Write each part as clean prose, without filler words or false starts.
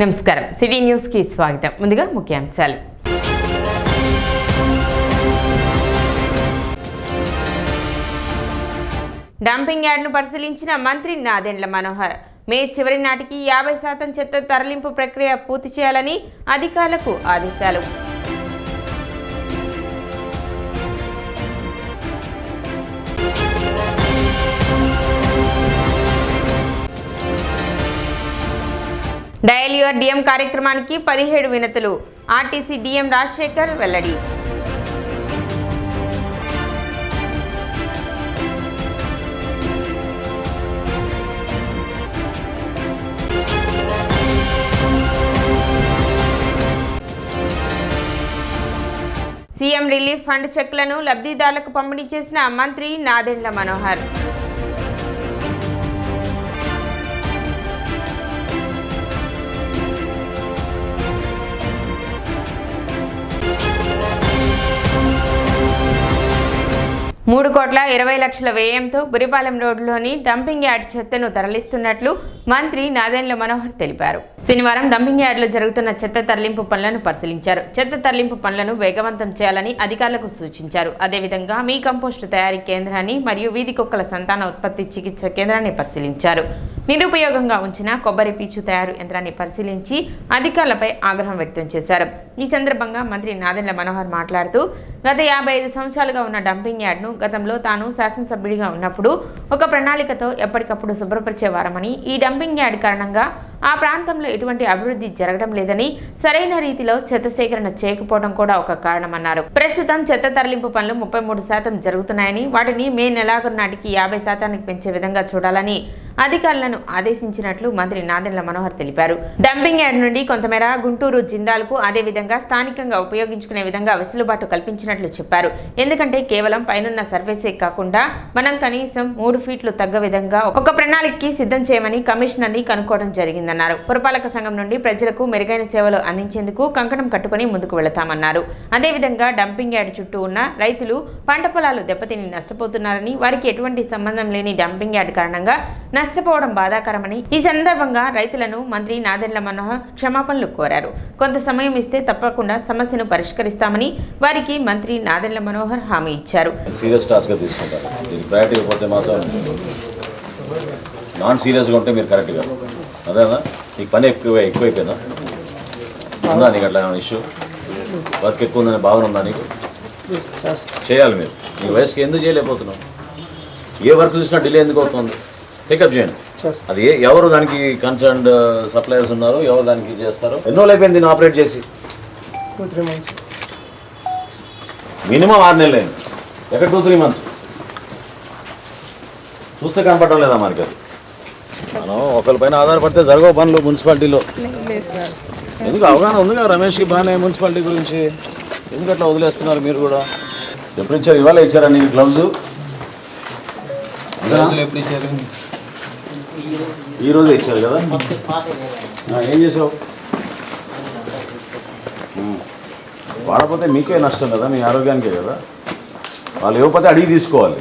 నమస్కారం city news కి స్వాగతం. ముందుగా ముఖ్యాంశాలు. డంపింగ్ యార్డ్ను పరిశీలించిన మంత్రి నాదెండ్ల మనోహర్. మే చివరి నాటికి 50% చెత్త తరలింపు ప్రక్రియ పూర్తి చేయాలని అధికారులకు ఆదేశాలు. డయల్ యువర్ డిఎం కార్యక్రమానికి 17 వినతులు. ఆర్టీసీ డిఎం రాజశేఖర్ వెల్లడి. సీఎం రిలీఫ్ ఫండ్ చెక్లను లబ్ధిదారులకు పంపిణీ చేసిన మంత్రి నాదెండ్ల మనోహర్. ₹3,20,00,000 వ్యయంతో బురిపాలెం రోడ్డులోని డంపింగ్ యార్డ్ చెత్తను తరలిస్తున్నట్లు మంత్రి నాదెండ్ల మనోహర్ తెలిపారు. శనివారం డంపింగ్ యార్డులో జరుగుతున్న చెత్త తరలింపు పనులను పరిశీలించారు. చెత్త తరలింపు పనులను వేగవంతం చేయాలని అధికారులకు సూచించారు. అదేవిధంగా మీ కంపోస్టు తయారీ కేంద్రాన్ని మరియు వీధి కుక్కల సంతాన ఉత్పత్తి చికిత్స కేంద్రాన్ని పరిశీలించారు. నిరుపయోగంగా ఉంచిన కొబ్బరి పీచు తయారు యంత్రాన్ని పరిశీలించి అధికారులపై ఆగ్రహం వ్యక్తం చేశారు. ఈ సందర్భంగా మంత్రి నాదెండ్ల మనోహర్ మాట్లాడుతూ గత 55 సంవత్సరాలుగా ఉన్న డంపింగ్ యార్డ్ను గతంలో తాను శాసనసభ్యుడిగా ఉన్నప్పుడు ఒక ప్రణాళికతో ఎప్పటికప్పుడు శుభ్రపరిచేవారమని, ఈ డంపింగ్ యార్డ్ కారణంగా ఆ ప్రాంతంలో ఎటువంటి అభివృద్ధి జరగడం లేదని, సరైన రీతిలో చెత్త సేకరణ చేయకపోవడం కూడా ఒక కారణమన్నారు. ప్రస్తుతం చెత్త తరలింపు పనులు 33% జరుగుతున్నాయని, వాటిని మే నెలాఖరు నాటికి 50% పెంచే విధంగా చూడాలని అధికారులను ఆదేశించినట్లు మంత్రి నాదెండ్ల మనోహర్ తెలిపారు. డంపింగ్ యార్డ్ నుండి కొంతమేర గుంటూరు జిందాల్కు, అదేవిధంగా స్థానికంగా ఉపయోగించుకునే విధంగా వెసులుబాటు కల్పించినట్లు చెప్పారు. ఎందుకంటే కేవలం పైనున్న సర్వేసే కాకుండా మనం కనీసం 3 ఫీట్లు తగ్గ విధంగా ఒక ప్రణాళికకి సిద్ధం చేయమని కమిషనర్ని కనుక్కోవడం జరిగిందన్నారు. పురపాలక సంఘం నుండి ప్రజలకు మెరుగైన సేవలు అందించేందుకు కంకణం కట్టుకుని ముందుకు వెళతామన్నారు. అదేవిధంగా డంపింగ్ యార్డ్ చుట్టూ ఉన్న రైతులు పంట పొలాలు దెబ్బతిని నష్టపోతున్నారని, వారికి ఎటువంటి సంబంధం లేని డంపింగ్ యార్డ్ కారణంగా నష్టపోవడం బాధాకరమని, ఈ సందర్భంగా రైతులను మంత్రి నాదెండ్ల మనోహర్ క్షమాపణలు కోరారు. కొంత సమయం ఇస్తే తప్పకుండా సమస్యను పరిష్కరిస్తామని వారికి మంత్రి నాదెండ్ల మనోహర్ హామీ ఇచ్చారు. సీరియస్ టాస్క్గా తీసుకుంటారు. దీనికి ప్రయారిటీ ఇవ్వకపోతే మాత్రం నాన్ సీరియస్గా ఉంటే మీరు కరెక్ట్గా అదేనా? నీకు పని ఎక్కువైపోయిందా? ఉందా నీకు అట్లా ఏమైనా ఇష్యూ? వర్క్ ఎక్కువ ఉందనే భావన ఉందా నీకు? చేయాలి మీరు. నీ వయసుకి ఎందుకు చేయలేకపోతున్నావు? ఏ వర్క్ చూసినా డిలే ఎందుకు అవుతుంది? పికప్ చేయండి. అది ఎవరు దానికి కన్సర్న్డ్ సప్లయర్స్ ఉన్నారో, ఎవరు దానికి చేస్తారో. ఎన్నో అయిపోయింది దీన్ని ఆపరేట్ చేసి? 2-3 months. మినిమం 6 నెలలు అయింది. ఎక్కడ 2-3 months? చూస్తే కనపడడం లేదా మనకి? అది మనం ఒకరిపైన ఆధారపడితే జరగవు పనులు మున్సిపాలిటీలో. ఎందుకు అవగాహన ఉంది కదా రమేష్కి బాగానే మున్సిపాలిటీ గురించి. ఎందుకు అట్లా వదిలేస్తున్నారు మీరు కూడా? ఎప్పుడు ఇచ్చారు? ఇవాళ ఇచ్చారా నీకు గ్లౌజ్? ఎప్పుడు ఇచ్చారు? ఈరోజే ఇచ్చారు కదా. ఏం చేసావు? వాడకపోతే మీకే నష్టం కదా, మీ ఆరోగ్యానికే కదా. వాళ్ళు ఇవ్వకపోతే అడిగి తీసుకోవాలి.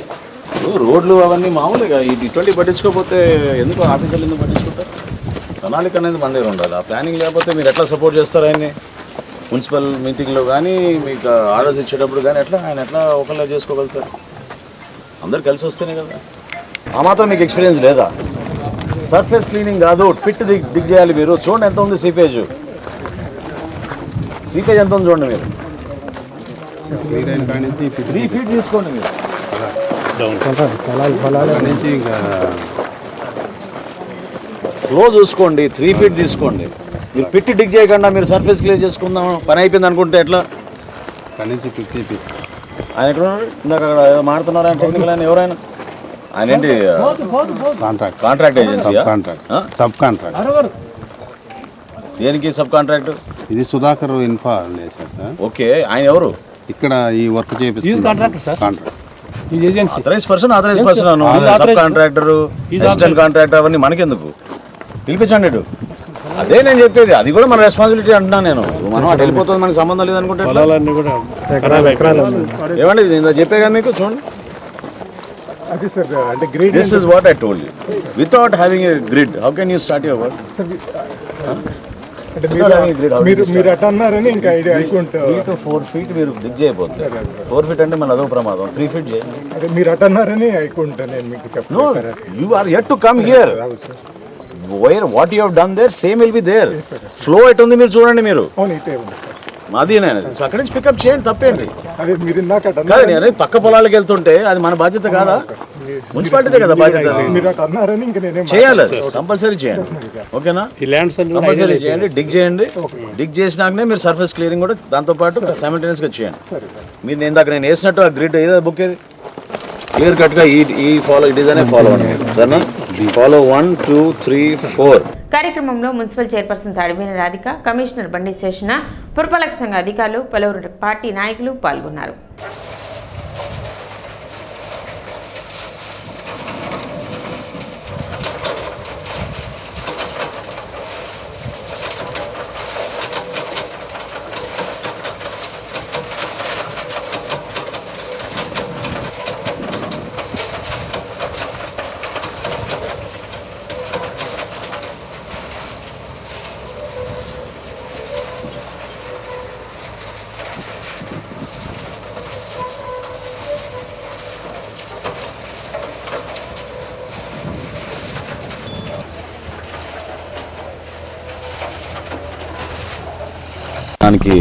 రోడ్లు అవన్నీ మామూలుగా ఇటువంటి పట్టించుకోకపోతే ఎందుకు ఆఫీసర్లు ఎందుకు పట్టించుకుంటారు? ప్రణాళిక అనేది మన దగ్గర ఉండాలి. ఆ ప్లానింగ్ లేకపోతే మీరు ఎట్లా సపోర్ట్ చేస్తారు ఆయన్ని? మున్సిపల్ మీటింగ్లో కానీ మీకు ఆర్డర్స్ ఇచ్చేటప్పుడు కానీ ఆయన ఎట్లా ఒకళ్ళే చేసుకోగలుగుతారు? అందరు కలిసి వస్తేనే కదా. ఆ మాత్రం మీకు ఎక్స్పీరియన్స్ లేదా? సర్ఫేస్ క్లీనింగ్ కాదు, పిట్ దిగ్ చేయాలి మీరు. చూడండి ఎంత ఉంది సీపేజ్ ఎంత ఉంది చూడండి మీరు. 3 feet తీసుకోండి మీరు. ఫ్లో చూసుకోండి. 3 feet తీసుకోండి. మీరు పిట్టి డిగ్ చేయకుండా మీరు సర్ఫేస్ క్లియర్ చేసుకుందాం పని అయిపోయింది అనుకుంటే ఎట్లా? ఆయన ఎక్కడ ఉన్నారు? ఇందాక అక్కడ మాడుతున్నారు ఆయన టెక్నికల్ ఆయన. ఎవరైనా ఆయన ఏంటి? కాంట్రాక్ట్ ఏజెన్సీయా? Sub contract. దేనికి సబ్ కాంట్రాక్ట్? ఇది సుధాకర్ ఇన్ఫర్మేషన్ సార్. ఓకే. ఆయన ఎవరు? ఇక్కడ ఈ వర్క్ చేపిస్తున్నారు. Authorise person sub contractor, assistant contractor అవన్నీ మనకెందుకు? పిలిపించండి. అదే నేను చెప్పేది. అది కూడా మన రెస్పాన్సిబిలిటీ అంటున్నాను నేను. మనం అటు వెళ్ళిపోతుంది, మనకి సంబంధం లేదనుకుంటే ఏమండి? నేను చెప్పే కదా మీకు. చూడండి, This is what I told you. Without having a grid, how can you start your work? అంటే మీరు అట్లా అన్నారని ఇంకా ఐడియా అనుకుంటా. 3 to 4 feet మీరు దిగ్ చేయబోతుంది. 4 feet అంటే మళ్ళీ అదో ప్రమాదం. 3 feet చేయండి. అదే మీరు అట్లా అన్నారని అనుకుంటా నేను మీకు చెప్తాను. You are yet to come here. Where what you have done there, same will be there. Flow ఎట్టుంది మీరు చూడండి మీరు. అవును అయితే ఉంది సార్. మాది నేను సో అక్కడి నుంచి పికప్ చేయండి, తప్పేంటి. అదే మీరు ఇందాక అట్లా కాదు నేను పక్క పొలాలకు వెళ్తుంటే అది మన బాధ్యత కాదా? మున్సిపాలిటీదే కదా బాధ్యత. మీరు అట్లా అన్నారని ఇంకా నేనేం చేయాలి, అది కంపల్సరీ చేయండి. ఓకేనా? కంపల్సరీ చేయండి, డిగ్ చేయండి. డిగ్ చేసినాకనే మీరు సర్ఫేస్ క్లియరింగ్ కూడా దాంతోపాటు సైమల్టేనియస్గా చేయండి. మీరు నేను వేసినట్టు ఆ గ్రిడ్ ఏదో బుక్ ఏది క్లియర్ కట్గా ఈ ఫాలో ఈ డిజైన్ ఫాలో అవ్వండి సరేనా? ఫాలో 1 2 3 4. కార్యక్రమంలో మున్సిపల్ చైర్పర్సన్ తాడివేని రాధిక, కమిషనర్ బండి శేషణ, పురపాలక సంఘ అధికారులు, పలువురు పార్టీ నాయకులు పాల్గొన్నారు. దానికి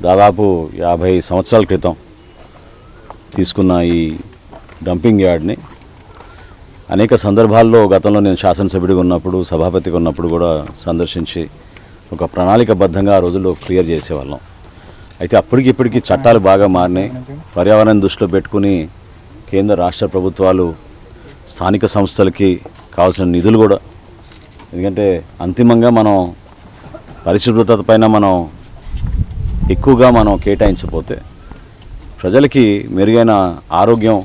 దాదాపు 50 సంవత్సరాల క్రితం తీసుకున్న ఈ డంపింగ్ యార్డ్ని అనేక సందర్భాల్లో గతంలో నేను శాసనసభ్యుడిగా ఉన్నప్పుడు, సభాపతిగా ఉన్నప్పుడు కూడా సందర్శించి ఒక ప్రణాళికబద్ధంగా ఆ రోజుల్లో క్లియర్ చేసేవాళ్ళం. అయితే అప్పటికిప్పటికీ చట్టాలు బాగా మారినాయి. పర్యావరణాన్ని దృష్టిలో పెట్టుకుని కేంద్ర రాష్ట్ర ప్రభుత్వాలు స్థానిక సంస్థలకి కావాల్సిన నిధులు కూడా, ఎందుకంటే అంతిమంగా మనం పరిశుభ్రత పైన మనం ఎక్కువగా మనం కేటాయించకపోతే ప్రజలకి మెరుగైన ఆరోగ్యం,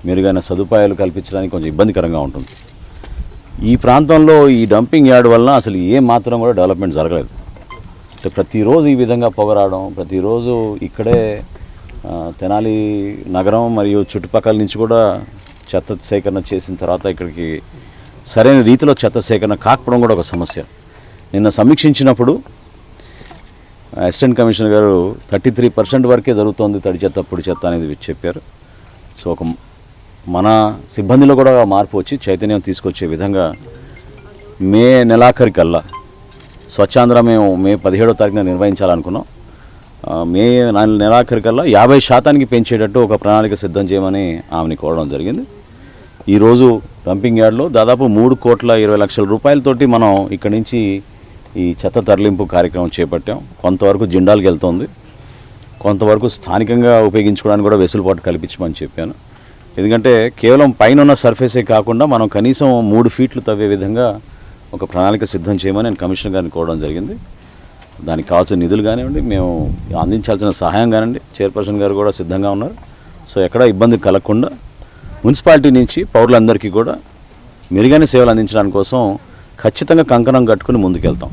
మెరుగైన సదుపాయాలు కల్పించడానికి కొంచెం ఇబ్బందికరంగా ఉంటుంది. ఈ ప్రాంతంలో ఈ డంపింగ్ యార్డ్ వలన అసలు ఏ మాత్రం కూడా డెవలప్మెంట్ జరగలేదు. అంటే ప్రతిరోజు ఈ విధంగా పొగ రావడం, ప్రతిరోజు ఇక్కడే తెనాలి నగరం మరియు చుట్టుపక్కల నుంచి కూడా చెత్త సేకరణ చేసిన తర్వాత ఇక్కడికి సరైన రీతిలో చెత్త సేకరణ కాకపోవడం కూడా ఒక సమస్య. నిన్న సమీక్షించినప్పుడు అసిస్టెంట్ కమిషనర్ గారు 33% వరకే జరుగుతోంది తడి చెత్త పొడి చెత్త అనేది చెప్పారు. సో ఒక మన సిబ్బందిలో కూడా మార్పు వచ్చి చైతన్యం తీసుకొచ్చే విధంగా మే నెలాఖరికల్లా స్వచ్ఛాంధ్ర మేము మే 17వ తారీఖున నిర్వహించాలనుకున్నాం. మే నెలాఖరికల్లా 50% పెంచేటట్టు ఒక ప్రణాళిక సిద్ధం చేయమని ఆమెని కోరడం జరిగింది. ఈరోజు డంపింగ్ యార్డ్లో దాదాపు 3,20,00,000 రూపాయలతోటి మనం ఇక్కడి నుంచి ఈ చెత్త తరలింపు కార్యక్రమం చేపట్టాం. కొంతవరకు జిండాల్కి వెళ్తోంది, కొంతవరకు స్థానికంగా ఉపయోగించుకోవడానికి కూడా వెసులుబాటు కల్పించమని చెప్పాను. ఎందుకంటే కేవలం పైన ఉన్న సర్ఫేసే కాకుండా మనం కనీసం 3 ఫీట్లు తవ్వే విధంగా ఒక ప్రణాళిక సిద్ధం చేయమని నేను కమిషనర్ గారిని కోరడం జరిగింది. దానికి కావాల్సిన నిధులు కానివ్వండి, మేము అందించాల్సిన సహాయం కానివ్వండి, చైర్పర్సన్ గారు కూడా సిద్ధంగా ఉన్నారు. సో ఎక్కడా ఇబ్బంది కలగకుండా మున్సిపాలిటీ నుంచి పౌరులందరికీ కూడా మెరుగైన సేవలు అందించడానికి కోసం ఖచ్చితంగా కంకణం కట్టుకుని ముందుకెళ్తాం.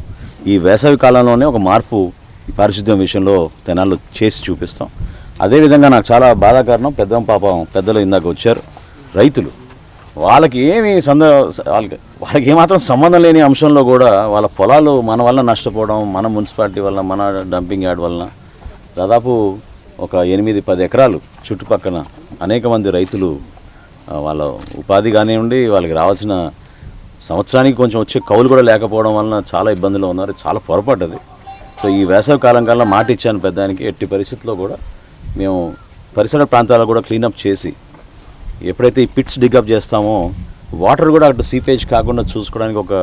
ఈ వేసవి కాలంలోనే ఒక మార్పు ఈ పారిశుద్ధ్యం విషయంలో తెనాల్లో చేసి చూపిస్తాం. అదేవిధంగా నాకు చాలా బాధాకరణం, పెద్దలు ఇందాక వచ్చారు రైతులు, వాళ్ళకి వాళ్ళకి ఏమాత్రం సంబంధం లేని అంశంలో కూడా వాళ్ళ పొలాలు మన వల్ల నష్టపోవడం, మన మున్సిపాలిటీ వల్ల, మన డంపింగ్ యార్డ్ వలన దాదాపు ఒక 8-10 ఎకరాలు చుట్టుపక్కల అనేక మంది రైతులు వాళ్ళ ఉపాధి కానివ్వండి, వాళ్ళకి రావాల్సిన సంవత్సరానికి కొంచెం వచ్చే కౌలు కూడా లేకపోవడం వలన చాలా ఇబ్బందులు ఉన్నారు. చాలా పొరపాటు. సో ఈ వేసవి కాలం కల్లా మాట ఇచ్చాను పెద్దానికి, ఎట్టి పరిస్థితుల్లో కూడా మేము పరిసర ప్రాంతాలు కూడా క్లీనప్ చేసి ఎప్పుడైతే ఈ పిట్స్ డిగప్ చేస్తామో వాటర్ కూడా అటు సీపేజ్ కాకుండా చూసుకోవడానికి ఒక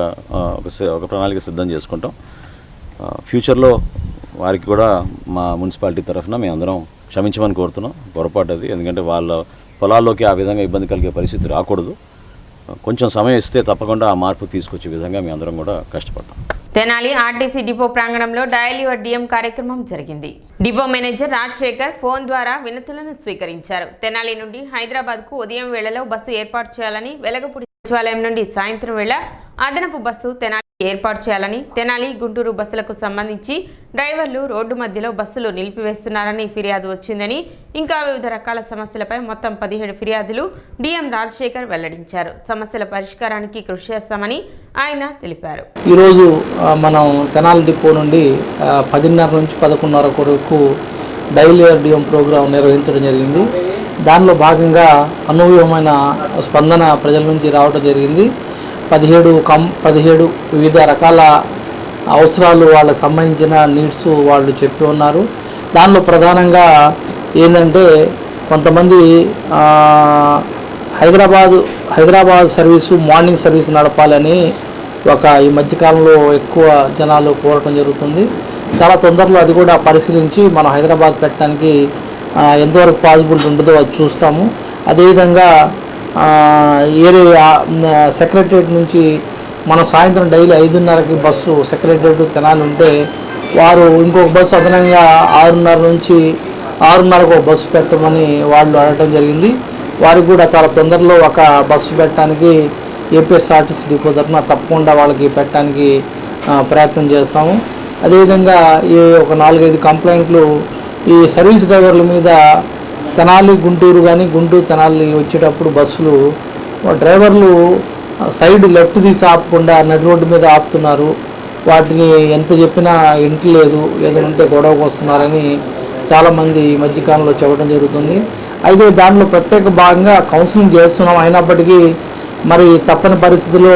ప్రణాళిక సిద్ధం చేసుకుంటాం. ఫ్యూచర్లో వారికి కూడా మా మున్సిపాలిటీ తరఫున మేము అందరం క్షమించమని కోరుతున్నాం. పొరపాటు అది, ఎందుకంటే వాళ్ళ పొలాల్లోకి ఆ విధంగా ఇబ్బంది కలిగే పరిస్థితి రాకూడదు. కొంచెం సమయం ఇస్తే తప్పకుండా ఆ మార్పు తీసుకొచ్చే విధంగా మేము అందరం కూడా కష్టపడతాం. తెనాలి ఆర్టీసీ డిపో ప్రాంగణంలో డయల్ యువర్ డిఎం కార్యక్రమం జరిగింది. డిపో మేనేజర్ రాజశేఖర్ ఫోన్ ద్వారా వినతులను స్వీకరించారు. తెనాలి నుండి హైదరాబాద్కు ఉదయం వేళలో బస్సు ఏర్పాటు చేయాలని, వెలగపూడి సచివాలయం నుండి సాయంత్రం వేళ అదనపు బస్సు తెనాలి ఏర్పాటు చేయాలని, తెనాలి గుంటూరు బస్సులకు సంబంధించి డ్రైవర్లు రోడ్డు మధ్యలో బస్సులు నిలిపివేస్తున్నారని ఫిర్యాదు వచ్చిందని, ఇంకా వివిధ రకాల సమస్యలపై మొత్తం 17 ఫిర్యాదులు డిఎం రాజశేఖర్ వెల్లడించారు. సమస్యల పరిష్కారానికి కృషి చేస్తామని ఆయన తెలిపారు. ఈరోజు మనం తెనాలి డిపో నుండి 10:30 నుంచి 11:30 వరకు డైలీ డిఎం ప్రోగ్రాం నిర్వహించడం జరిగింది. దానిలో భాగంగా అనూహ్యమైన స్పందన ప్రజల నుంచి రావడం జరిగింది. 17 వివిధ రకాల అవసరాలు వాళ్ళకి సంబంధించిన నీడ్స్ వాళ్ళు చెప్పి ఉన్నారు. దానిలో ప్రధానంగా ఏంటంటే కొంతమంది హైదరాబాద్ సర్వీసు మార్నింగ్ సర్వీస్ నడపాలని ఈ మధ్యకాలంలో ఎక్కువ జనాలు కోరటం జరుగుతుంది. చాలా తొందరలో అది కూడా పరిశీలించి మనం హైదరాబాద్ పెట్టడానికి ఎంతవరకు పాసిబుల్ ఉంటుందో అది చూస్తాము. అదేవిధంగా సెక్రటరియట్ నుంచి మనం సాయంత్రం డైలీ 5:30కి బస్సు సెక్రటరియట్ తెనాలి ఉంటే వారు ఇంకొక బస్సు అదనంగా 6:30 నుంచి 6:30కు ఒక బస్సు పెట్టమని వాళ్ళు అడగడం జరిగింది. వారికి కూడా చాలా తొందరలో ఒక బస్సు పెట్టడానికి ఏపీఎస్ఆర్టీసీ డిపో తరఫున తప్పకుండా వాళ్ళకి పెట్టడానికి ప్రయత్నం చేస్తాము. అదేవిధంగా ఒక 4-5 కంప్లైంట్లు ఈ సర్వీస్ డ్రైవర్ల మీద తెనాలి గుంటూరు కానీ గుంటూరు తెనాలి వచ్చేటప్పుడు బస్సులు డ్రైవర్లు సైడ్ లెఫ్ట్ తీసి ఆపకుండా నడి రోడ్డు మీద ఆపుతున్నారు. వాటిని ఎంత చెప్పినా ఇంటలేదు, ఏదంటే గొడవకు వస్తున్నారని చాలామంది ఈ మధ్యకాలంలో చెప్పడం జరుగుతుంది. అయితే దానిలో ప్రత్యేక భాగంగా కౌన్సిలింగ్ చేస్తున్నాం. అయినప్పటికీ మరి తప్పని పరిస్థితుల్లో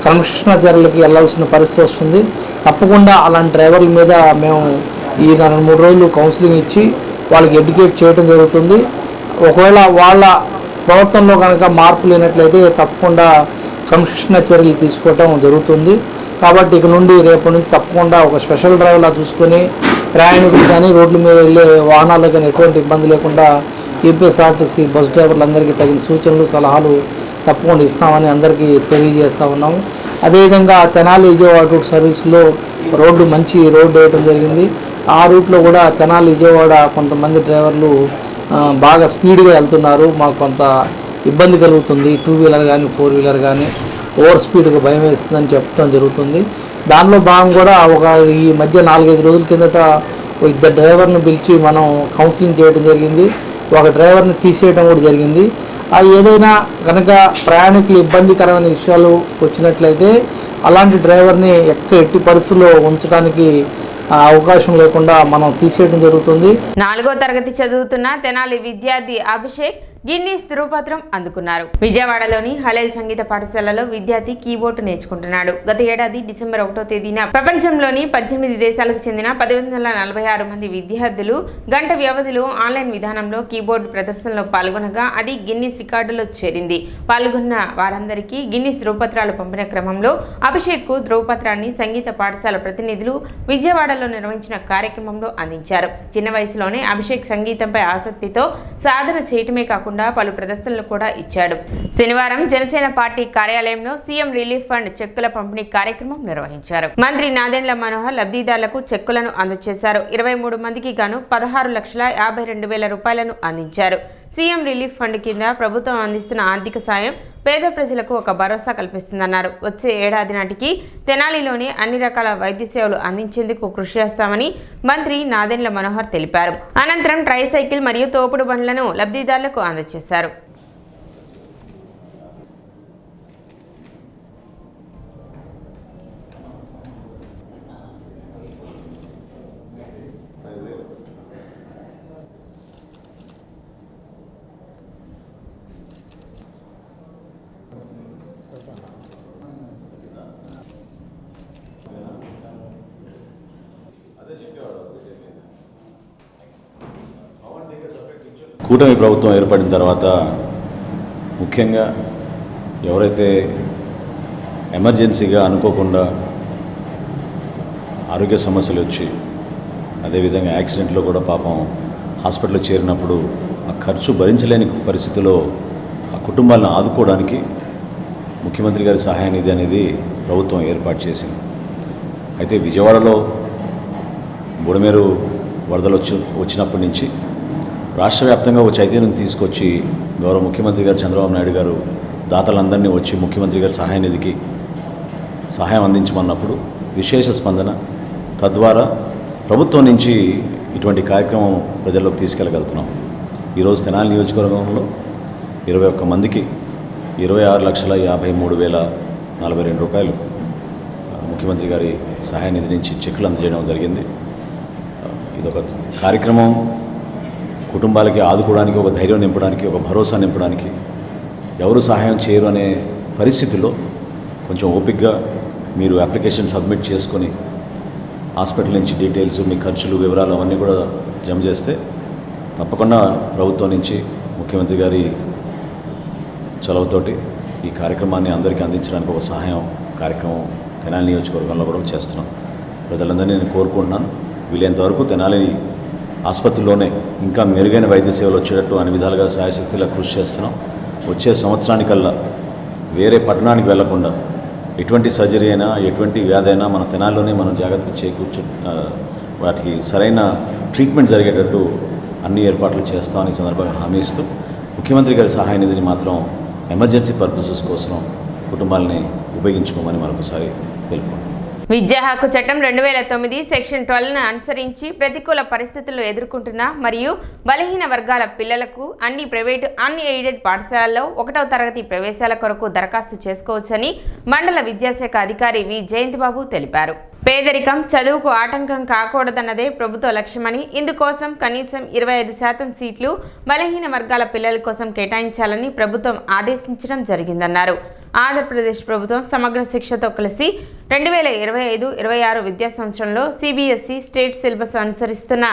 క్రమశిక్షణ చర్యలకి వెళ్ళాల్సిన పరిస్థితి వస్తుంది. తప్పకుండా అలాంటి డ్రైవర్ల మీద మేము ఈ 2-3 రోజులు కౌన్సిలింగ్ ఇచ్చి వాళ్ళకి ఎడ్యుకేట్ చేయడం జరుగుతుంది. ఒకవేళ వాళ్ళ ప్రవర్తనలో కనుక మార్పు లేనట్లయితే తప్పకుండా క్రమశిక్షణ చర్యలు తీసుకోవటం జరుగుతుంది. కాబట్టి ఇక నుండి రేపటి నుంచి తప్పకుండా ఒక స్పెషల్ డ్రైవర్లా చూసుకొని ప్రయాణికులు కానీ రోడ్ల మీద వెళ్ళే వాహనాలు కానీ ఎటువంటి ఇబ్బంది లేకుండా ఏపీఎస్ఆర్టీసీ బస్ డ్రైవర్లందరికీ తగిన సూచనలు సలహాలు తప్పకుండా ఇస్తామని అందరికీ తెలియజేస్తూ ఉన్నాము. అదేవిధంగా తెనాలి విజయవాడ సర్వీస్లో మంచి రోడ్డు వేయడం జరిగింది. ఆ రూట్లో కూడా తెనాలి విజయవాడ కొంతమంది డ్రైవర్లు బాగా స్పీడ్గా వెళ్తున్నారు. మాకు కొంత ఇబ్బంది కలుగుతుంది. 2 వీలర్ కానీ 4 వీలర్ కానీ ఓవర్ స్పీడ్గా భయం వేస్తుందని చెప్పడం జరుగుతుంది. దానిలో భాగం కూడా ఈ మధ్య 4-5 రోజుల కిందట 2 డ్రైవర్ని పిలిచి మనం కౌన్సిలింగ్ చేయడం జరిగింది. ఒక డ్రైవర్ని తీసేయడం కూడా జరిగింది. ఏదైనా కనుక ప్రయాణికులు ఇబ్బందికరమైన విషయాలు వచ్చినట్లయితే అలాంటి డ్రైవర్ని ఎట్టి పరిస్థితుల్లో ఉంచడానికి అవకాశం లేకుండా మనం తీసేయడం జరుగుతుంది. 4వ తరగతి చదువుతున్న తెనాలి విద్యార్థి అభిషేక్ గిన్నీస్ ధృవపత్రం అందుకున్నారు. విజయవాడలోని హలేల్ సంగీత పాఠశాలలో విద్యార్థి కీబోర్డు నేర్చుకుంటున్నాడు. గత ఏడాది డిసెంబర్ 1వ తేదీన ప్రపంచంలోని 18 దేశాలకు చెందిన 1,146 మంది విద్యార్థులు గంట వ్యవధిలో ఆన్లైన్ విధానంలో కీబోర్డు ప్రదర్శనలో పాల్గొనగా అది గిన్నీస్ రికార్డులో చేరింది. పాల్గొన్న వారందరికీ గిన్నీస్ ధృవపత్రాలు పంపిన క్రమంలో అభిషేక్కు ధృవపత్రాన్ని సంగీత పాఠశాల ప్రతినిధులు విజయవాడలో నిర్వహించిన కార్యక్రమంలో అందించారు. చిన్న వయసులోనే అభిషేక్ సంగీతంపై ఆసక్తితో సాధన చేయటమే కాకుండా పలు ప్రదర్శనలు కూడా ఇచ్చాడు. శనివారం జనసేన పార్టీ కార్యాలయంలో సీఎం రిలీఫ్ ఫండ్ చెక్కుల పంపిణీ కార్యక్రమం నిర్వహించారు. మంత్రి నాదెండ్ల మనోహర్ లబ్ధిదారులకు చెక్కులను అందజేశారు. 23 మందికి గాను 16,52,000 రూపాయలను అందించారు. సీఎం రిలీఫ్ ఫండ్ కింద ప్రభుత్వం అందిస్తున్న ఆర్థిక సాయం పేద ప్రజలకు ఒక భరోసా కల్పిస్తుందన్నారు. వచ్చే ఏడాది నాటికి తెనాలిలోని అన్ని రకాల వైద్య సేవలు అందించేందుకు కృషి చేస్తామని మంత్రి నాదెండ్ల మనోహర్ తెలిపారు. అనంతరం ట్రైసైకిల్ మరియు తోపుడు బండ్లను లబ్ధిదారులకు అందజేశారు. కూటమి ప్రభుత్వం ఏర్పడిన తర్వాత ముఖ్యంగా ఎవరైతే ఎమర్జెన్సీగా అనుకోకుండా ఆరోగ్య సమస్యలు వచ్చి అదేవిధంగా యాక్సిడెంట్లో కూడా పాపం హాస్పిటల్లో చేరినప్పుడు ఆ ఖర్చు భరించలేని పరిస్థితిలో ఆ కుటుంబాలను ఆదుకోవడానికి ముఖ్యమంత్రి గారి సహాయ నిధి అనేది ప్రభుత్వం ఏర్పాటు చేసింది. అయితే విజయవాడలో బుడమేరు వరదలు వచ్చినప్పటి నుంచి రాష్ట్ర వ్యాప్తంగా ఒక చైతన్యం తీసుకొచ్చి గౌరవ ముఖ్యమంత్రి గారు చంద్రబాబు నాయుడు గారు దాతలందరినీ వచ్చి ముఖ్యమంత్రి గారి సహాయ నిధికి సహాయం అందించమన్నప్పుడు విశేష స్పందన, తద్వారా ప్రభుత్వం నుంచి ఇటువంటి కార్యక్రమం ప్రజల్లోకి తీసుకెళ్ళగలుగుతున్నాం. ఈరోజు తెనాలి నియోజకవర్గంలో 21 మందికి 26,53,042 రూపాయలు ముఖ్యమంత్రి గారి సహాయ నిధి నుంచి చెక్కులు అందజేయడం జరిగింది. ఇదొక కార్యక్రమం కుటుంబాలకి ఆదుకోవడానికి, ఒక ధైర్యం నింపడానికి, ఒక భరోసా నింపడానికి. ఎవరు సహాయం చేయరు అనే పరిస్థితుల్లో కొంచెం ఓపికగా మీరు అప్లికేషన్ సబ్మిట్ చేసుకొని హాస్పిటల్ నుంచి డీటెయిల్స్, మీ ఖర్చులు, వివరాలు అవన్నీ కూడా జమ చేస్తే తప్పకుండా ప్రభుత్వం నుంచి ముఖ్యమంత్రి గారి చొరవతోటి ఈ కార్యక్రమాన్ని అందరికీ అందించడానికి ఒక సహాయం కార్యక్రమం తెనాలి నియోజకవర్గంలో కూడా చేస్తున్నాం. ప్రజలందరినీ నేను కోరుకుంటున్నాను, వీలైనంత వరకు తెనాలి ఆసుపత్రిలోనే ఇంకా మెరుగైన వైద్య సేవలు వచ్చేటట్టు అన్ని విధాలుగా శాయశక్తిలా కృషి చేస్తున్నాం. వచ్చే సంవత్సరానికల్లా వేరే పట్టణానికి వెళ్లకుండా ఎటువంటి సర్జరీ అయినా, ఎటువంటి వ్యాధి అయినా మన తెనాల్లోనే మనం జాగ్రత్తగా చేకూర్చు వాటికి సరైన ట్రీట్మెంట్ జరిగేటట్టు అన్ని ఏర్పాట్లు చేస్తామని ఈ సందర్భంగా హామీ ఇస్తూ, ముఖ్యమంత్రి గారి సహాయ నిధిని మాత్రం ఎమర్జెన్సీ పర్పసెస్ కోసం కుటుంబాలని ఉపయోగించుకోమని మరొకసారి తెలుపుకుంటున్నాం. విద్యా హక్కు చట్టం 2009 సెక్షన్ 12ను అనుసరించి ప్రతికూల పరిస్థితులను ఎదుర్కొంటున్న మరియు బలహీన వర్గాల పిల్లలకు అన్ని ప్రైవేటు, అన్ని ఎయిడెడ్ పాఠశాలల్లో 1వ తరగతి ప్రవేశాల కొరకు దరఖాస్తు చేసుకోవచ్చని మండల విద్యాశాఖ అధికారి వి జయంతిబాబు తెలిపారు. పేదరికం చదువుకు ఆటంకం కాకూడదన్నదే ప్రభుత్వ లక్ష్యమని, ఇందుకోసం కనీసం 25% సీట్లు బలహీన వర్గాల పిల్లల కోసం కేటాయించాలని ప్రభుత్వం ఆదేశించడం జరిగిందన్నారు. ఆంధ్రప్రదేశ్ ప్రభుత్వం సమగ్ర శిక్షతో కలిసి 2025-26 విద్యా సంవత్సరంలో సిబిఎస్ఈ స్టేట్ సిలబస్ అనుసరిస్తున్న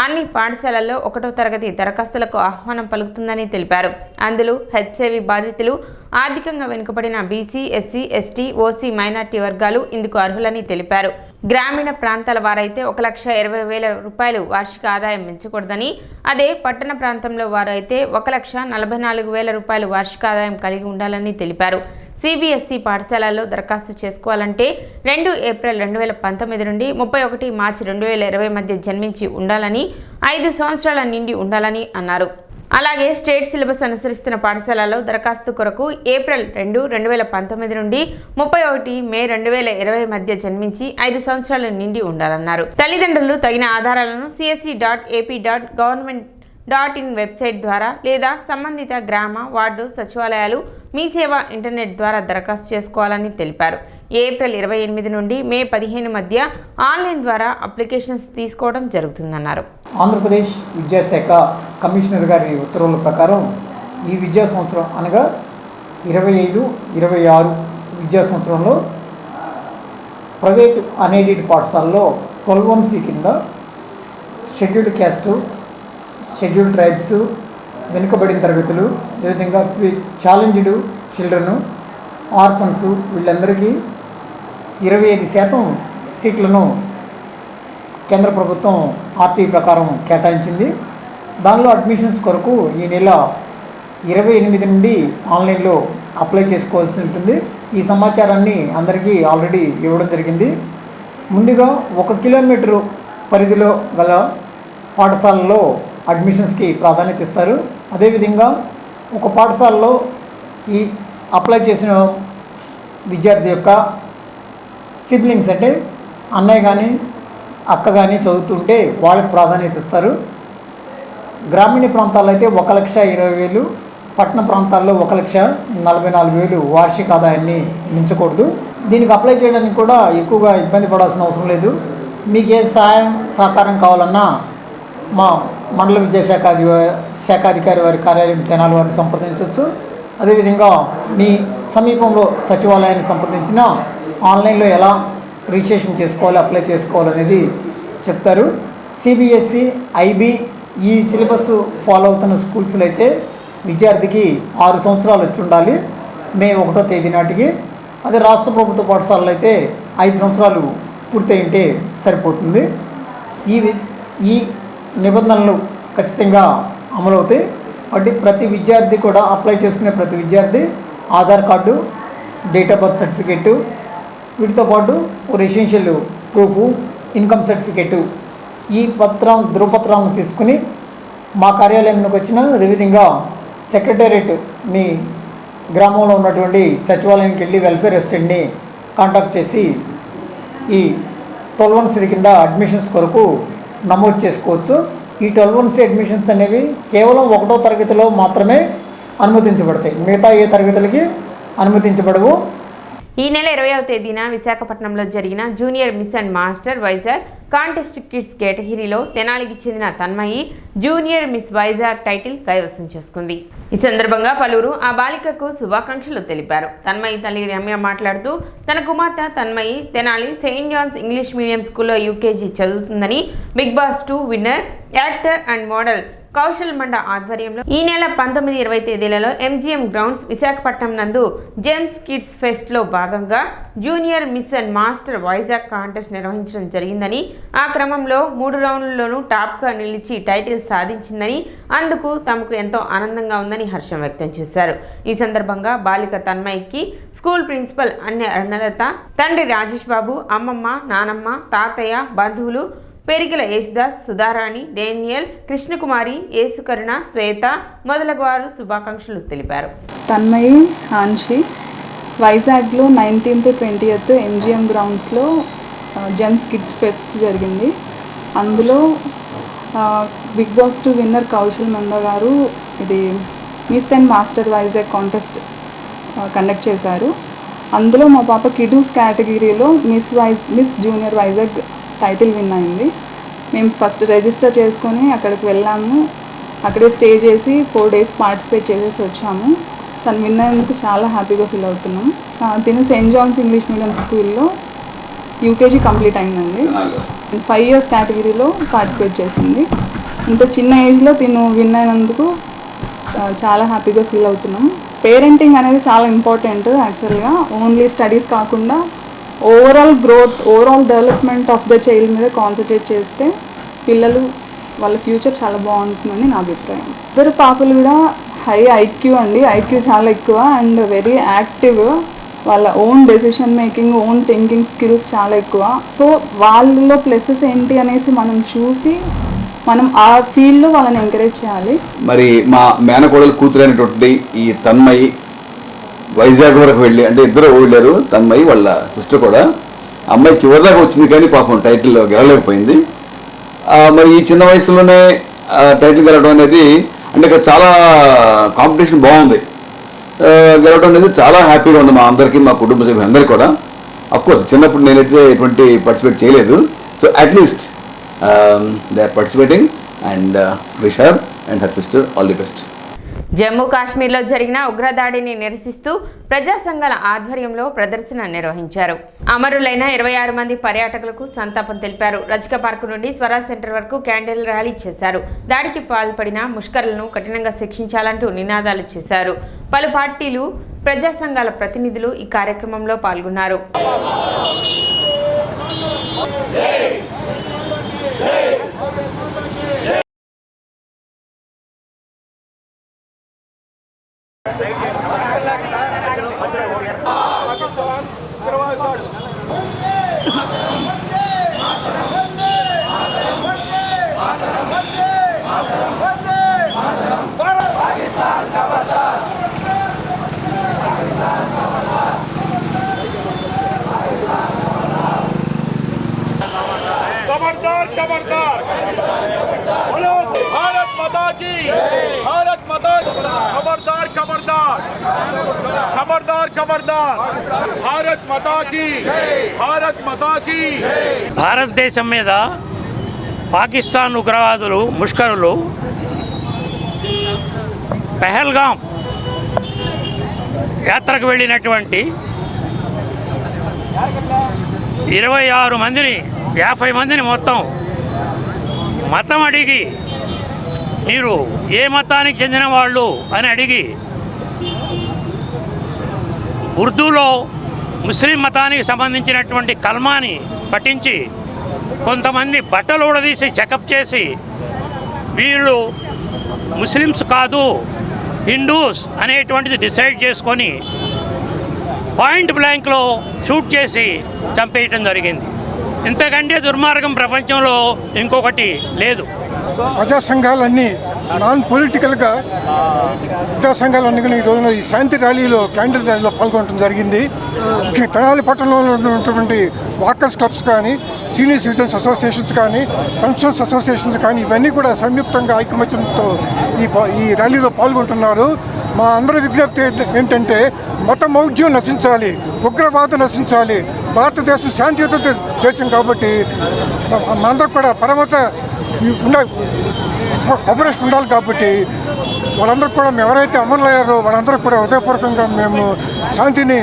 అన్ని పాఠశాలల్లో 1వ తరగతి దరఖాస్తులకు ఆహ్వానం పలుకుతుందని తెలిపారు. అందులో హెచ్ఐవి బాధితులు, ఆర్థికంగా వెనుకబడిన BC, SC, ST, OC, minority వర్గాలు ఇందుకు అర్హులని తెలిపారు. గ్రామీణ ప్రాంతాల వారైతే 1,20,000 రూపాయలు వార్షిక ఆదాయం మించకూడదని, అదే పట్టణ ప్రాంతంలో వారు అయితే 1,44,000 రూపాయలు వార్షిక ఆదాయం కలిగి ఉండాలని తెలిపారు. సిబిఎస్ఈ పాఠశాలల్లో దరఖాస్తు చేసుకోవాలంటే 2 ఏప్రిల్ 2019 నుండి 31 మార్చి 2020 మధ్య జన్మించి ఉండాలని, 5 సంవత్సరాల నిండి ఉండాలని అన్నారు. అలాగే స్టేట్ సిలబస్ అనుసరిస్తున్న పాఠశాలలో దరఖాస్తు కొరకు ఏప్రిల్ 2, 2019 నుండి 31 మే 2020 మధ్య జన్మించి 5 సంవత్సరాల నిండి ఉండాలన్నారు. తల్లిదండ్రులు తగిన ఆధారాలను csc.ap.government.in వెబ్సైట్ ద్వారా లేదా సంబంధిత గ్రామ, వార్డు సచివాలయాలు, మీ సేవ ఇంటర్నెట్ ద్వారా దరఖాస్తు చేసుకోవాలని తెలిపారు. ఏప్రిల్ 28 నుండి మే 15 మధ్య ఆన్లైన్ ద్వారా అప్లికేషన్స్ తీసుకోవడం జరుగుతుందన్నారు. ఆంధ్రప్రదేశ్ విద్యాశాఖ కమిషనర్ గారి ఉత్తర్వుల ప్రకారం ఈ విద్యా సంవత్సరం అనగా 25-26 విద్యా సంవత్సరంలో ప్రైవేట్ అన్ఎయిడెడ్ పాఠశాలలో 12(1)C కింద షెడ్యూల్డ్ క్యాస్ట్, షెడ్యూల్డ్ ట్రైబ్స్, వెనుకబడిన తరగతులు, అదేవిధంగా ఛాలెంజ్డ్ చిల్డ్రన్, ఆర్ఫన్స్ వీళ్ళందరికీ 25% సీట్లను కేంద్ర ప్రభుత్వం ఆర్టీ ప్రకారం కేటాయించింది. దానిలో అడ్మిషన్స్ కొరకు ఈ నెల 28 నుండి ఆన్లైన్లో అప్లై చేసుకోవాల్సి ఉంటుంది. ఈ సమాచారాన్ని అందరికీ ఆల్రెడీ ఇవ్వడం జరిగింది. ముందుగా 1 కిలోమీటరు పరిధిలో గల పాఠశాలలో అడ్మిషన్స్కి ప్రాధాన్యత ఇస్తారు. అదేవిధంగా ఒక పాఠశాలలో ఈ అప్లై చేసిన విద్యార్థి యొక్క సిబ్లింగ్స్ అంటే అన్నయ్య కానీ అక్క కానీ చదువుతుంటే వాళ్ళకి ప్రాధాన్యత ఇస్తారు. గ్రామీణ ప్రాంతాల్లో అయితే 1,20,000, పట్టణ ప్రాంతాల్లో 1,44,000 వార్షిక ఆదాయాన్ని మించకూడదు. దీనికి అప్లై చేయడానికి కూడా ఎక్కువగా ఇబ్బంది పడాల్సిన అవసరం లేదు. మీకు ఏ సహాయం సహకారం కావాలన్నా మా మండల విద్యాశాఖాధికారి వారి కార్యాలయం తెనాలి వారిని సంప్రదించవచ్చు. అదేవిధంగా మీ సమీపంలో సచివాలయాన్ని సంప్రదించిన ఆన్లైన్లో ఎలా రిజిస్ట్రేషన్ చేసుకోవాలి, అప్లై చేసుకోవాలనేది చెప్తారు. సిబిఎస్ఈ, ఐబీ ఈ సిలబస్ ఫాలో అవుతున్న స్కూల్స్లో అయితే విద్యార్థికి 6 సంవత్సరాలు వచ్చి ఉండాలి మే 1వ తేదీ నాటికి. అదే రాష్ట్ర ప్రభుత్వ పాఠశాలలో అయితే 5 సంవత్సరాలు పూర్తయి ఉంటే సరిపోతుంది. ఈ నిబంధనలు ఖచ్చితంగా అమలవుతాయి. కాబట్టి ప్రతి విద్యార్థి కూడా అప్లై చేసుకునే ప్రతి విద్యార్థి Aadhaar card, date of birth certificate, వీటితో పాటు రెసిడెన్షియల్ ప్రూఫ్, ఇన్కమ్ సర్టిఫికెట్టు ఈ ధృవపత్రాలను తీసుకుని మా కార్యాలయంలోకి వచ్చిన, అదేవిధంగా సెక్రటేరియట్ మీ గ్రామంలో ఉన్నటువంటి సచివాలయానికి వెళ్ళి వెల్ఫేర్ అసిస్టెంట్ని కాంటాక్ట్ చేసి ఈ 12-1 కింద అడ్మిషన్స్ కొరకు నమోదు చేసుకోవచ్చు. ఈ 12-1 అడ్మిషన్స్ అనేవి కేవలం 1వ తరగతిలో మాత్రమే అనుమతించబడతాయి, మిగతా ఏ తరగతులకి అనుమతించబడవు. ఈ నెల 20వ తేదీన విశాఖపట్నంలో జరిగిన junior miss and master Vizag contest kids కేటగిరీలో తెనాలికి చెందిన Tanmayi junior miss Vizag title కైవసం చేసుకుంది. ఈ సందర్భంగా పలువురు ఆ బాలికకు శుభాకాంక్షలు తెలిపారు. తన్మయి తల్లి రమ్య మాట్లాడుతూ తన కుమార్తె Tanmayi Tenali Saint John's English medium స్కూల్లో యూకేజీ చదువుతుందని Bigg Boss 2 winner actor and model Kaushal Manda ఆధ్వర్యంలో ఈ నెల 19-20 తేదీలలో MGM గ్రౌండ్స్ విశాఖపట్నం నందు జేమ్స్ కిడ్స్ ఫెస్ట్లో భాగంగా junior miss and master Vizag contest నిర్వహించడం జరిగిందని, ఆ క్రమంలో 3 రౌండ్లలోనూ టాప్గా నిలిచి టైటిల్ సాధించిందని, అందుకు తమకు ఎంతో ఆనందంగా ఉందని హర్షం వ్యక్తం చేశారు. ఈ సందర్భంగా బాలిక తన్మయికి స్కూల్ ప్రిన్సిపల్ అన్నలత, తండ్రి రాజేష్ బాబు, అమ్మమ్మ, నానమ్మ, తాతయ్య, బంధువులు పెరిగిల యేసుదాస్, సుధారాణి, డేనియల్, కృష్ణకుమారి, యేసుకరుణ, శ్వేత మొదలగు వారు శుభాకాంక్షలు తెలిపారు. తన్మయి హాన్షి వైజాగ్లో 19th 20th MGM గ్రౌండ్స్లో జెమ్స్ కిడ్స్ ఫెస్ట్ జరిగింది. అందులో బిగ్ బాస్ 2 విన్నర్ కౌశల్ మంద గారు ఇది miss and master Vizag contest conduct చేశారు. అందులో మా పాప కిడ్స్ కేటగిరీలో miss junior Vizag title win అయింది. మేము ఫస్ట్ రిజిస్టర్ చేసుకొని అక్కడికి వెళ్ళాము. అక్కడే స్టే చేసి 4 days పార్టిసిపేట్ చేసేసి వచ్చాము. తను విన్ అయినందుకు చాలా హ్యాపీగా ఫీల్ అవుతున్నాం. తిను సెయింట్ జాన్స్ ఇంగ్లీష్ మీడియం స్కూల్లో యూకేజీ కంప్లీట్ అయిందండి. 5 years కేటగిరీలో పార్టిసిపేట్ చేసింది. ఇంత చిన్న ఏజ్లో తిను విన్ అయినందుకు చాలా హ్యాపీగా ఫీల్ అవుతున్నాం. పేరెంటింగ్ అనేది చాలా ఇంపార్టెంట్. యాక్చువల్గా ఓన్లీ స్టడీస్ కాకుండా overall growth, overall development of the child మీద కాన్సన్ట్రేట్ చేస్తే పిల్లలు వాళ్ళ ఫ్యూచర్ చాలా బాగుంటుందని నా అభిప్రాయం. ఇద్దరు పాపలు కూడా హై ఐక్యూ అండి, ఐక్యూ చాలా ఎక్కువ అండ్ వెరీ యాక్టివ్. వాళ్ళ own decision making, own thinking skills చాలా ఎక్కువ. సో వాళ్ళలో ప్లసెస్ ఏంటి అనేసి మనం చూసి మనం ఆ ఫీల్డ్లో వాళ్ళని ఎంకరేజ్ చేయాలి. మరి మా మేనకోడలు కూతురైనటువంటి ఈ తన్మయి వైజాగ్ వరకు వెళ్ళి, అంటే ఇద్దరు వెళ్ళారు, తన్మయి వాళ్ళ సిస్టర్ కూడా. అమ్మాయి చివరిదాకా వచ్చింది కానీ పాపం టైటిల్ గెలవలేకపోయింది. మరి ఈ చిన్న వయసులోనే టైటిల్ గెలవడం అనేది, అంటే ఇక్కడ చాలా కాంపిటీషన్ బాగుంది. గెలవడం అనేది చాలా హ్యాపీగా ఉంది మా అందరికీ, మా కుటుంబ సభ్యులందరికీ కూడా. అఫ్కోర్స్ చిన్నప్పుడు నేనైతే ఎటువంటి పార్టిసిపేట్ చేయలేదు. So at least they are participating and wish her and her sister all the best. Jammu కాశ్మీర్లో జరిగిన ఉగ్రదాడిని నిరసిస్తూ ప్రజా సంఘాల ఆధ్వర్యంలో ప్రదర్శన నిర్వహించారు. అమరులైన 26 మంది పర్యాటకులకు సంతాపం తెలిపారు. రజిక పార్క్ నుండి స్వరాజ్ సెంటర్ వరకు క్యాండిల్ ర్యాలీ చేశారు. దాడికి పాల్పడిన ముష్కరులను కఠినంగా శిక్షించాలంటూ నినాదాలు చేశారు. పలు పార్టీలు, ప్రజా సంఘాల ప్రతినిధులు ఈ కార్యక్రమంలో పాల్గొన్నారు. खबरदार बोलो भारत माता की, भारत माता, खबरदार खबरदार खबरदार खबरदार भारत माता की, भारत माता की. భారతదేశం మీద పాకిస్తాన్ ఉగ్రవాదులు, ముష్కరులు పెహల్గాం యాత్రకు వెళ్ళినటువంటి 26 మందిని, 50 మందిని మొత్తం మతం అడిగి, మీరు ఏ మతానికి చెందిన వాళ్ళు అని అడిగి ఉర్దూలో ముస్లిం మతానికి సంబంధించినటువంటి కల్మాని పఠించి కొంతమంది బట్టలు ఊడదీసి చెకప్ చేసి వీళ్ళు ముస్లిమ్స్ కాదు హిందూస్ అనేటువంటిది డిసైడ్ చేసుకొని పాయింట్ బ్లాంక్లో షూట్ చేసి చంపేయటం జరిగింది. ఇంతకంటే దుర్మార్గం ప్రపంచంలో ఇంకొకటి లేదు. ప్రజా సంఘాలన్నీ నాన్ పొలిటికల్గా ప్రజా సంఘాలన్నీ కూడా ఈ రోజున ఈ శాంతి ర్యాలీలో క్యాండిల్ ర్యాలీలో పాల్గొనడం జరిగింది. ముఖ్యంగా తెనాలి పట్టణంలో ఉన్నటువంటి వాకర్స్ క్లబ్స్ కానీ, సీనియర్ సిటిజన్స్ అసోసియేషన్స్ కానీ, పెన్షన్స్ అసోసియేషన్స్ కానీ ఇవన్నీ కూడా సంయుక్తంగా ఐకమత్యంతో ఈ ర్యాలీలో పాల్గొంటున్నారు. మా అందరి విజ్ఞప్తి ఏంటంటే మత మౌఢ్యం నశించాలి, ఉగ్రవాదం నశించాలి. భారతదేశం శాంతియుత దేశం కాబట్టి మనందరూ కూడా పరమత కోఆపరేషన్ ఉండాలి. కాబట్టి వాళ్ళందరూ కూడా మేము ఎవరైతే అమరులయ్యారో వాళ్ళందరూ కూడా హృదయపూర్వకంగా మేము శాంతిని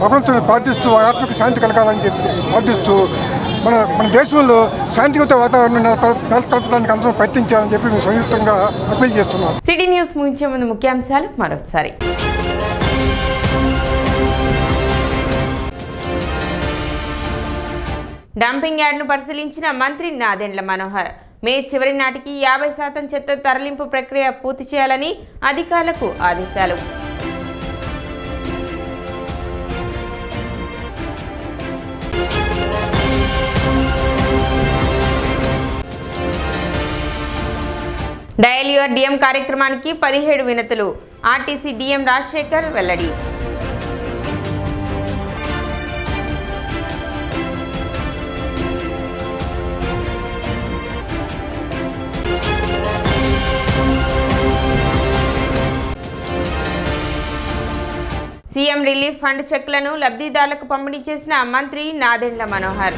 భగవంతుని ప్రార్థిస్తూ వారి ఆత్మకి శాంతి కలగాలని చెప్పి ప్రార్థిస్తూ మన దేశంలో శాంతియుత వాతావరణం నెలకొల్పడానికి అందరూ ప్రయత్నించాలని చెప్పి మేము సంయుక్తంగా అప్పీల్ చేస్తున్నాం. సిటీ న్యూస్ ముగించే ముందు ముఖ్యాంశాలు మరోసారి. డంపింగ్ యార్డ్ను పరిశీలించిన మంత్రి నాదెండ్ల మనోహర్. మే చివరి నాటికి 50% చెత్త తరలింపు ప్రక్రియ పూర్తి చేయాలని అధికారులకు ఆదేశాలు. డయల్ యువర్ డిఎం కార్యక్రమానికి 17 వినతులు. ఆర్టీసీ డిఎం రాజశేఖర్ వెల్లడి. సీఎం రిలీఫ్ ఫండ్ చెక్లను లబ్ధిదారులకు పంపిణీ చేసిన మంత్రి నాదెండ్ల మనోహర్.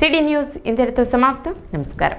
సిటీ న్యూస్ ఇంతటితో సమాప్తం. నమస్కారం.